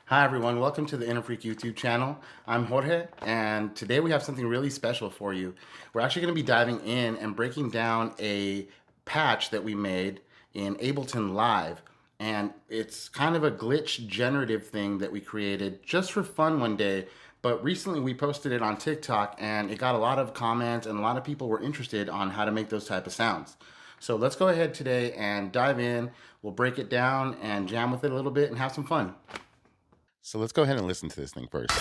Hi everyone, welcome to the Inner Freak YouTube channel. I'm Jorge, and today we have something really special for you. We're actually going to be diving in and breaking down a patch that we made in Ableton Live. And it's kind of a glitch generative thing that we created just for fun one day. But recently we posted it on TikTok and it got a lot of comments and a lot of people were interested on how to make those type of sounds. So let's go ahead today and dive in. We'll break it down and jam with it a little bit and have some fun. So let's go ahead and listen to this thing first.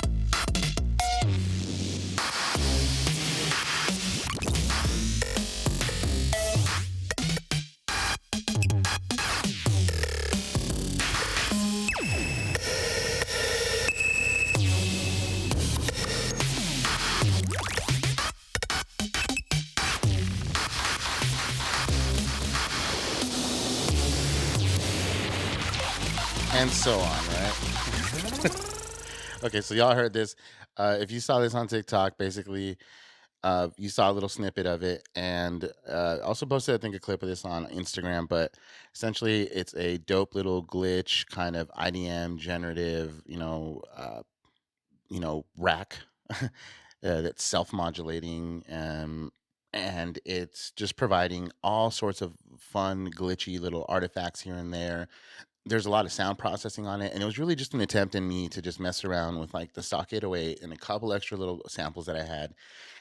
And so on, right? Okay, so y'all heard this. If you saw this on TikTok, basically, you saw a little snippet of it, and also posted, I think, a clip of this on Instagram. But essentially, it's a dope little glitch, kind of IDM generative, rack that's self-modulating, and it's just providing all sorts of fun, glitchy little artifacts here and there. There's a lot of sound processing on it, and it was really just an attempt in me to just mess around with like the stock 808 and a couple extra little samples that I had,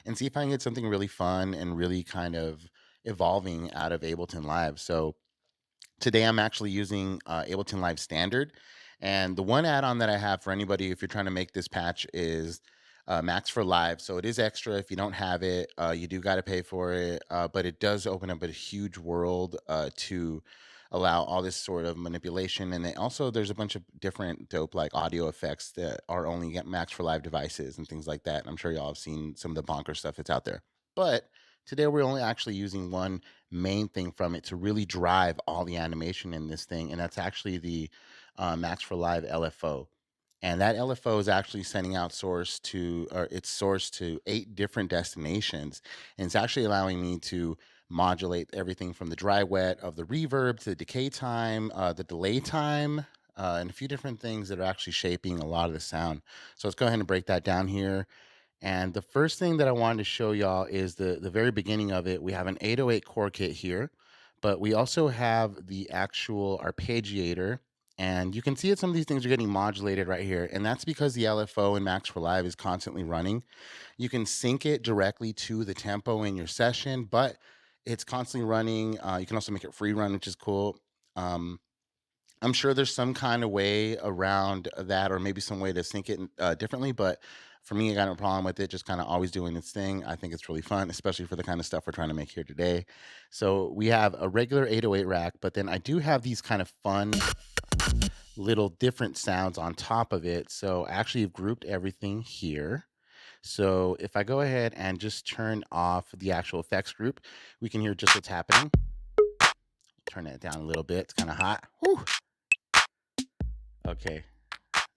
and see if I can get something really fun and really kind of evolving out of Ableton Live. So today I'm actually using Ableton Live Standard, and the one add-on that I have for anybody if you're trying to make this patch is Max for Live. So it is extra. If you don't have it, you do got to pay for it, but it does open up a huge world to allow all this sort of manipulation. And then also there's a bunch of different dope like audio effects that are only at Max for Live devices and things like that. And I'm sure y'all have seen some of the bonker stuff that's out there. But today we're only actually using one main thing from it to really drive all the animation in this thing, and that's actually the Max for Live LFO. And that LFO is actually sending out source to, or it's sourced to 8 different destinations, and it's actually allowing me to modulate everything from the dry wet of the reverb to the decay time, the delay time, and a few different things that are actually shaping a lot of the sound. So let's go ahead and break that down here. And the first thing that I wanted to show y'all is the very beginning of it. We have an 808 core kit here, but we also have the actual arpeggiator. And you can see that some of these things are getting modulated right here. And that's because the LFO in Max for Live is constantly running. You can sync it directly to the tempo in your session, but it's constantly running. You can also make it free run, which is cool. Um, I'm sure there's some kind of way around that, or maybe some way to sync it differently. But for me, I got no problem with it. Just kind of always doing its thing. I think it's really fun, especially for the kind of stuff we're trying to make here today. So we have a regular 808 rack, but then I do have these kind of fun little different sounds on top of it. So I actually have grouped everything here. So if I go ahead and just turn off the actual effects group, we can hear just what's happening. Turn that down a little bit. It's kind of hot. Whew. Okay.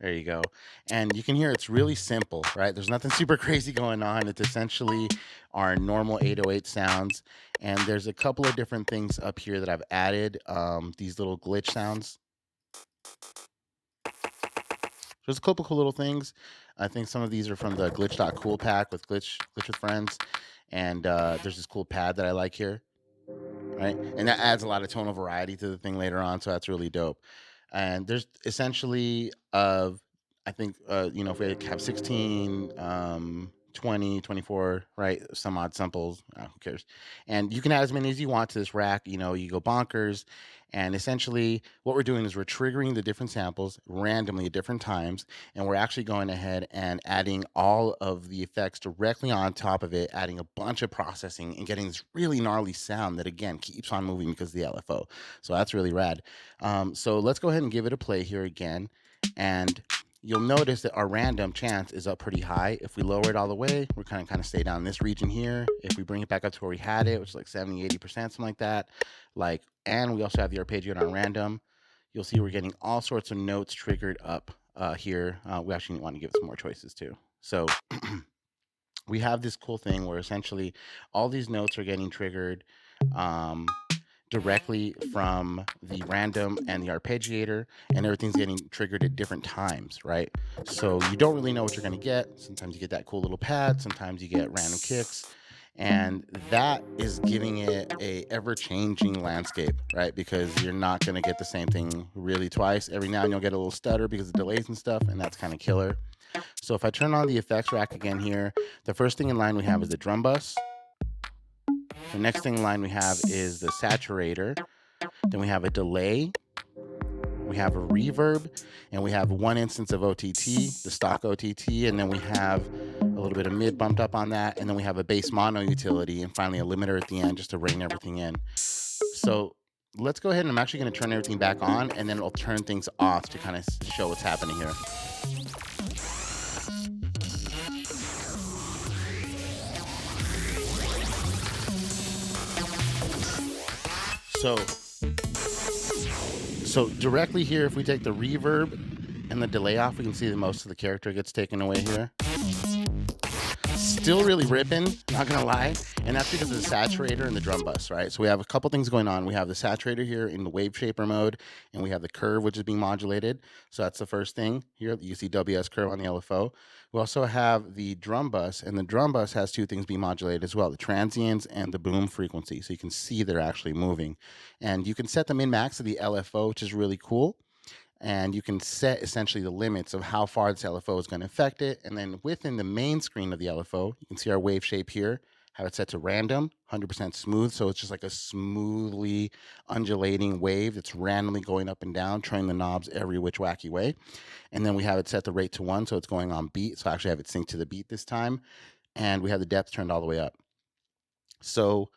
There you go. And you can hear it's really simple, right? There's nothing super crazy going on. It's essentially our normal 808 sounds. And there's a couple of different things up here that I've added, these little glitch sounds. There's a couple cool little things. I think some of these are from the glitch.cool pack with Glitch with Friends. And there's this cool pad that I like here, right? And that adds a lot of tonal variety to the thing later on. So that's really dope. And there's essentially I think if we have 16, 20, 24, right, some odd samples, who cares? And you can add as many as you want to this rack. You go bonkers. And essentially what we're doing is we're triggering the different samples randomly at different times, and we're actually going ahead and adding all of the effects directly on top of it, adding a bunch of processing and getting this really gnarly sound that again keeps on moving because of the LFO. So that's really rad. So let's go ahead and give it a play here again. And you'll notice that our random chance is up pretty high. If we lower it all the way, we're kind of stay down in this region here. If we bring it back up to where we had it, which is like 70, 80%, something like that. And we also have the arpeggiator on random. You'll see we're getting all sorts of notes triggered up here. We actually want to give it some more choices too. So we have this cool thing where essentially all these notes are getting triggered. directly from the random and the arpeggiator, and everything's getting triggered at different times, right? So you don't really know what you're going to get. Sometimes you get that cool little pad, sometimes you get random kicks, and that is giving it a ever-changing landscape, right? Because you're not going to get the same thing really twice. Every now and you'll get a little stutter because of delays and stuff, and that's kind of killer. So if I turn on the effects rack again here, the first thing in line we have is the drum bus. The next thing in line we have is the saturator. Then we have a delay. We have a reverb, and we have one instance of OTT, the stock OTT, and then we have a little bit of mid bumped up on that, and then we have a bass mono utility, and finally a limiter at the end just to rein everything in. So let's go ahead, and I'm actually going to turn everything back on, and then it'll turn things off to kind of show what's happening here. So directly here, if we take the reverb and the delay off, we can see that most of the character gets taken away here. Still really ripping, not gonna lie, and that's because of the saturator and the drum bus, right? So we have a couple things going on. We have the saturator here in the wave shaper mode, and we have the curve, which is being modulated. So that's the first thing here. You see WS curve on the LFO. We also have the drum bus, and the drum bus has two things being modulated as well, the transients and the boom frequency. So you can see they're actually moving. And you can set the min-max of the LFO, which is really cool. And you can set essentially the limits of how far this LFO is going to affect it. And then within the main screen of the LFO, you can see our wave shape here, have it set to random, 100% smooth. So it's just like a smoothly undulating wave that's randomly going up and down, turning the knobs every which wacky way. And then we have it set the rate to 1, so it's going on beat. So I actually have it synced to the beat this time. And we have the depth turned all the way up. So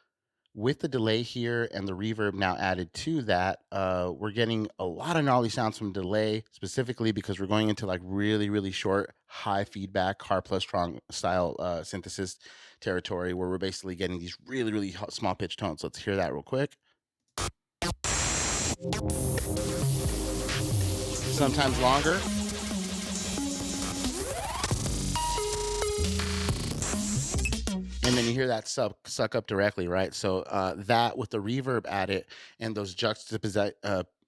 with the delay here and the reverb now added to that, we're getting a lot of gnarly sounds from delay, specifically because we're going into like really, really short, high feedback, hard plus strong style synthesis territory where we're basically getting these really, really small pitch tones. Let's hear that real quick. Sometimes longer. And then you hear that suck up directly, right? So that with the reverb added and those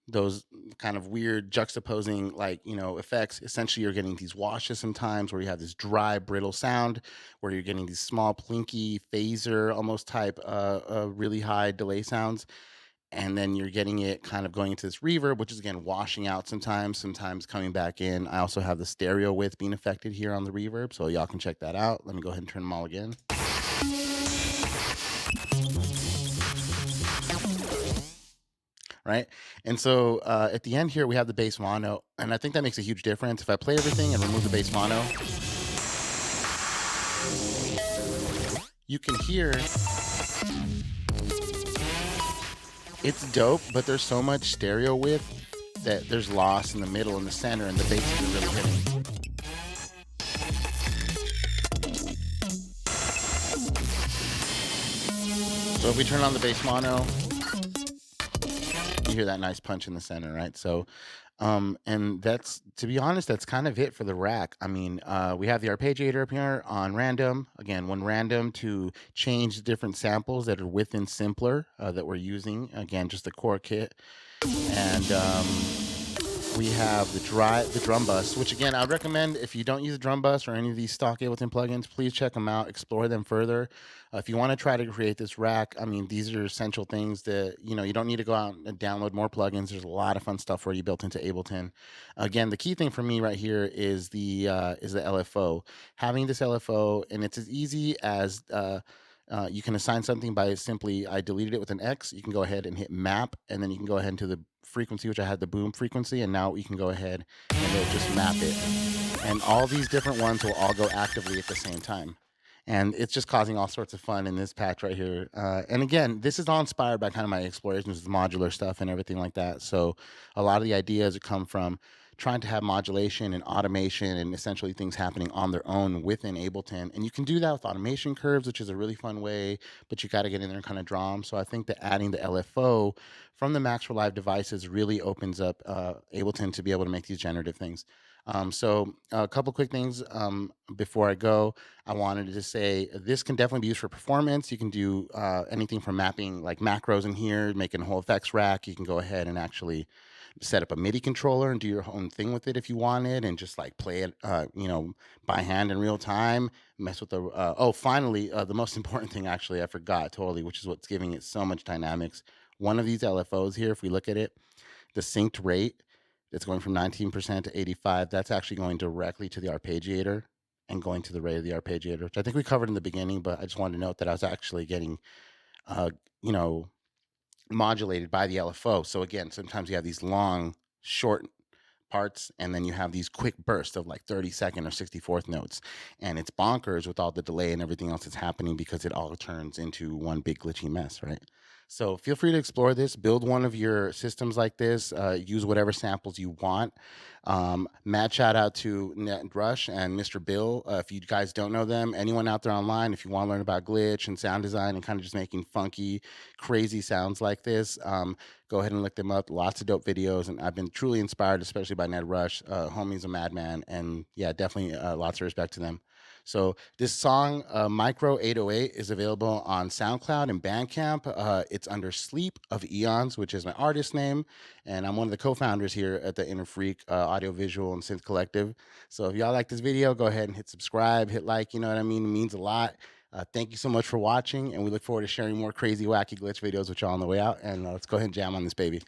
those kind of weird juxtaposing effects, essentially you're getting these washes sometimes where you have this dry brittle sound where you're getting these small plinky phaser almost type really high delay sounds, and then you're getting it kind of going into this reverb, which is again washing out sometimes coming back in. I also have the stereo width being affected here on the reverb, so y'all can check that out. Let me go ahead and turn them all again. Right? And so at the end here, we have the bass mono, and I think that makes a huge difference. If I play everything and remove the bass mono, you can hear it's dope, but there's so much stereo width that there's loss in the middle and the center, and the bass is really hitting. So if we turn on the bass mono, you hear that nice punch in the center, right? So, and that's, to be honest, that's kind of it for the rack. I mean, we have the arpeggiator up here on random. Again, one random to change the different samples that are within Simpler that we're using. Again, just the core kit. And we have the drum bus, which again, I would recommend if you don't use the drum bus or any of these stock Ableton plugins, please check them out, explore them further. If you want to try to create this rack, I mean, these are essential things that, you don't need to go out and download more plugins. There's a lot of fun stuff already built into Ableton. Again, the key thing for me right here is the LFO. Having this LFO, and it's as easy as you can assign something by simply, I deleted it with an X. You can go ahead and hit map, and then you can go ahead into the frequency, which I had the boom frequency, and now you can go ahead and it'll just map it. And all these different ones will all go actively at the same time. And it's just causing all sorts of fun in this patch right here. And again, this is all inspired by kind of my explorations with modular stuff and everything like that. So a lot of the ideas come from trying to have modulation and automation and essentially things happening on their own within Ableton. And you can do that with automation curves, which is a really fun way, but you got to get in there and kind of draw them. So I think that adding the LFO from the Max for Live devices really opens up Ableton to be able to make these generative things. So a couple quick things before I go. I wanted to say this can definitely be used for performance. You can do anything from mapping like macros in here, making a whole effects rack. You can go ahead and actually set up a MIDI controller and do your own thing with it if you wanted, and just like play it, by hand in real time. Mess with the. Finally, the most important thing actually I forgot totally, which is what's giving it so much dynamics. One of these LFOs here, if we look at it, the synced rate that's going from 19% to 85, that's actually going directly to the arpeggiator and going to the rate of the arpeggiator, which I think we covered in the beginning, but I just wanted to note that I was actually getting, uh, you know, modulated by the LFO. So again, sometimes you have these long, short parts, and then you have these quick bursts of like 30-second or 64th notes, and it's bonkers with all the delay and everything else that's happening because it all turns into one big glitchy mess, right? So feel free to explore this, build one of your systems like this, use whatever samples you want. Mad shout out to Net Rush and Mr. Bill. If you guys don't know them, anyone out there online, if you want to learn about glitch and sound design and kind of just making funky, crazy sounds like this, go ahead and look them up. Lots of dope videos, and I've been truly inspired, especially by Ned Rush. Homie's a madman, and yeah, definitely lots of respect to them. So this song, Micro 808, is available on SoundCloud and Bandcamp. It's under Sleep of Eons, which is my artist name, and I'm one of the co-founders here at the Inner Freak Audio Visual and Synth Collective. So if y'all like this video, go ahead and hit subscribe, hit like. You know what I mean? It means a lot. Thank you so much for watching, and we look forward to sharing more crazy, wacky glitch videos with y'all on the way out. And let's go ahead and jam on this baby.